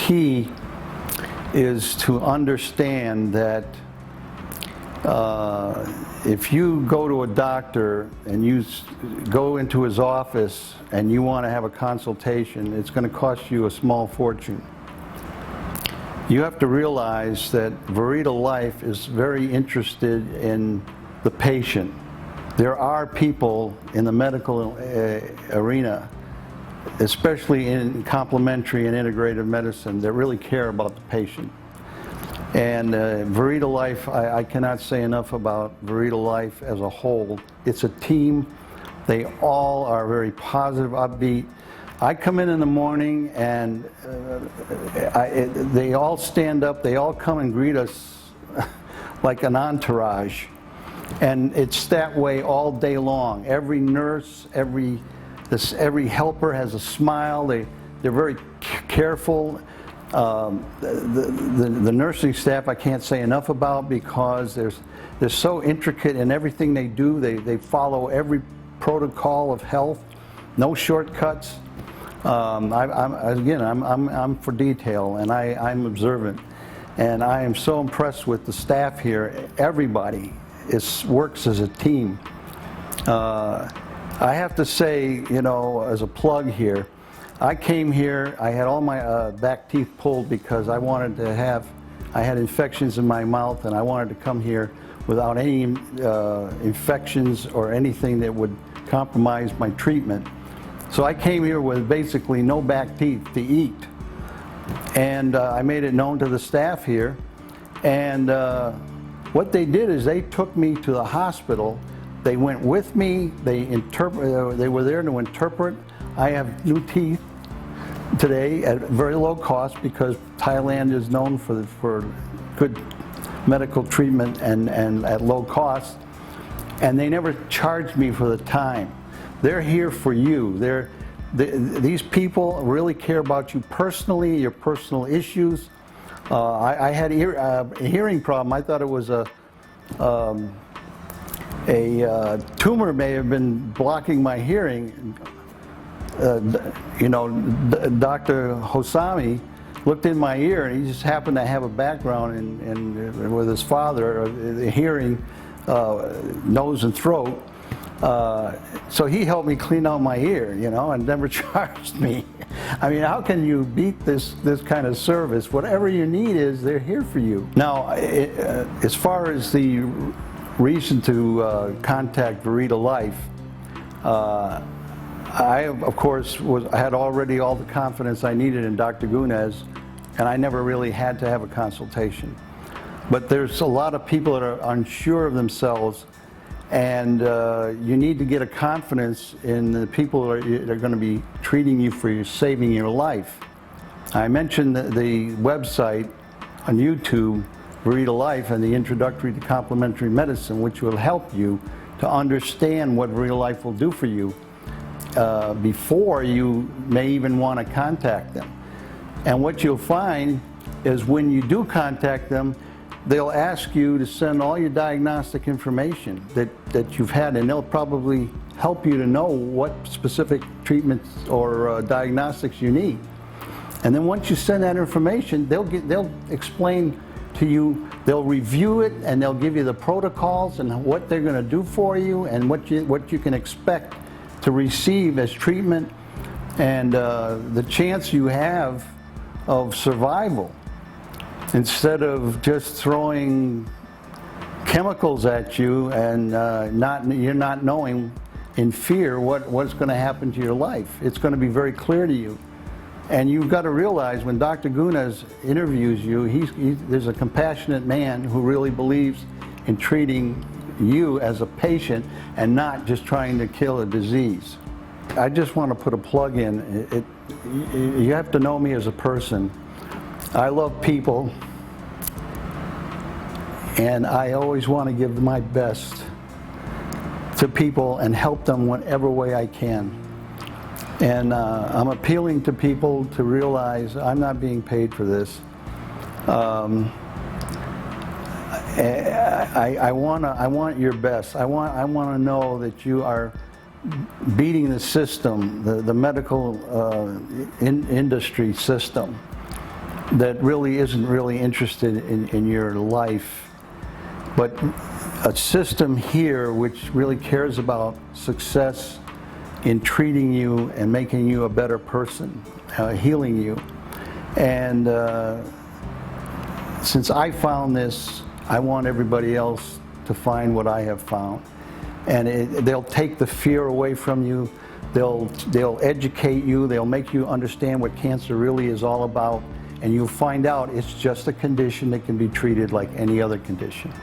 key is to understand that if you go to a doctor and you go into his office and you want to have a consultation, it's going to cost you a small fortune. You have to realize that Verita Life is very interested in the patient. There are people in the medical arena, especially in complementary and integrative medicine, that really care about the patient. And Verita Life, I cannot say enough about Verita Life as a whole. It's a team. They all are very positive, upbeat. I come in the morning and they all stand up, they all come and greet us like an entourage. And it's that way all day long. Every nurse, every helper has a smile. They're very careful. The nursing staff I can't say enough about, because they're so intricate in everything they do. They follow every protocol of health, no shortcuts. I'm for detail, and I'm observant, and I am so impressed with the staff here. Everybody works as a team. I have to say, you know, as a plug here, I came here, I had all my back teeth pulled because I had infections in my mouth, and I wanted to come here without any infections or anything that would compromise my treatment. So I came here with basically no back teeth to eat. And I made it known to the staff here. And what they did is they took me to the hospital. They went with me. They were there to interpret. I have new teeth today at very low cost, because Thailand is known for good medical treatment and at low cost. And they never charged me for the time. They're here for you. These people really care about you personally, your personal issues. I had a hearing problem. I thought it was a tumor may have been blocking my hearing. You know, Dr. Hosami looked in my ear, and he just happened to have a background in with his father, hearing, nose and throat. So he helped me clean out my ear, you know, and never charged me. I mean, how can you beat this kind of service? Whatever you need they're here for you. Now, as far as the reason to contact Verita Life, I, of course, had already all the confidence I needed in Dr. Gunez, and I never really had to have a consultation. But there's a lot of people that are unsure of themselves, and you need to get a confidence in the people that are going to be treating you for saving your life. I mentioned the website on YouTube, Verita Life, and the Introductory to Complementary Medicine, which will help you to understand what Verita Life will do for you before you may even want to contact them. And what you'll find is when you do contact them, they'll ask you to send all your diagnostic information that you've had, and they'll probably help you to know what specific treatments or diagnostics you need. And then once you send that information, they'll explain to you, they'll review it, and they'll give you the protocols and what they're going to do for you, and what you can expect to receive as treatment, and the chance you have of survival, instead of just throwing chemicals at you and you're not knowing in fear what's going to happen to your life. It's going to be very clear to you. And you've got to realize when Dr. Gunez interviews you, there's a compassionate man who really believes in treating you as a patient and not just trying to kill a disease. I just want to put a plug in. You have to know me as a person. I love people, and I always want to give my best to people and help them whatever way I can. And I'm appealing to people to realize I'm not being paid for this. I want your best. I want to know that you are beating the system, the medical industry system. that really isn't really interested in your life, but a system here which really cares about success in treating you and making you a better person, healing you. And since I found this, I want everybody else to find what I have found. And they'll take the fear away from you. They'll educate you. They'll make you understand what cancer really is all about. And you'll find out it's just a condition that can be treated like any other condition.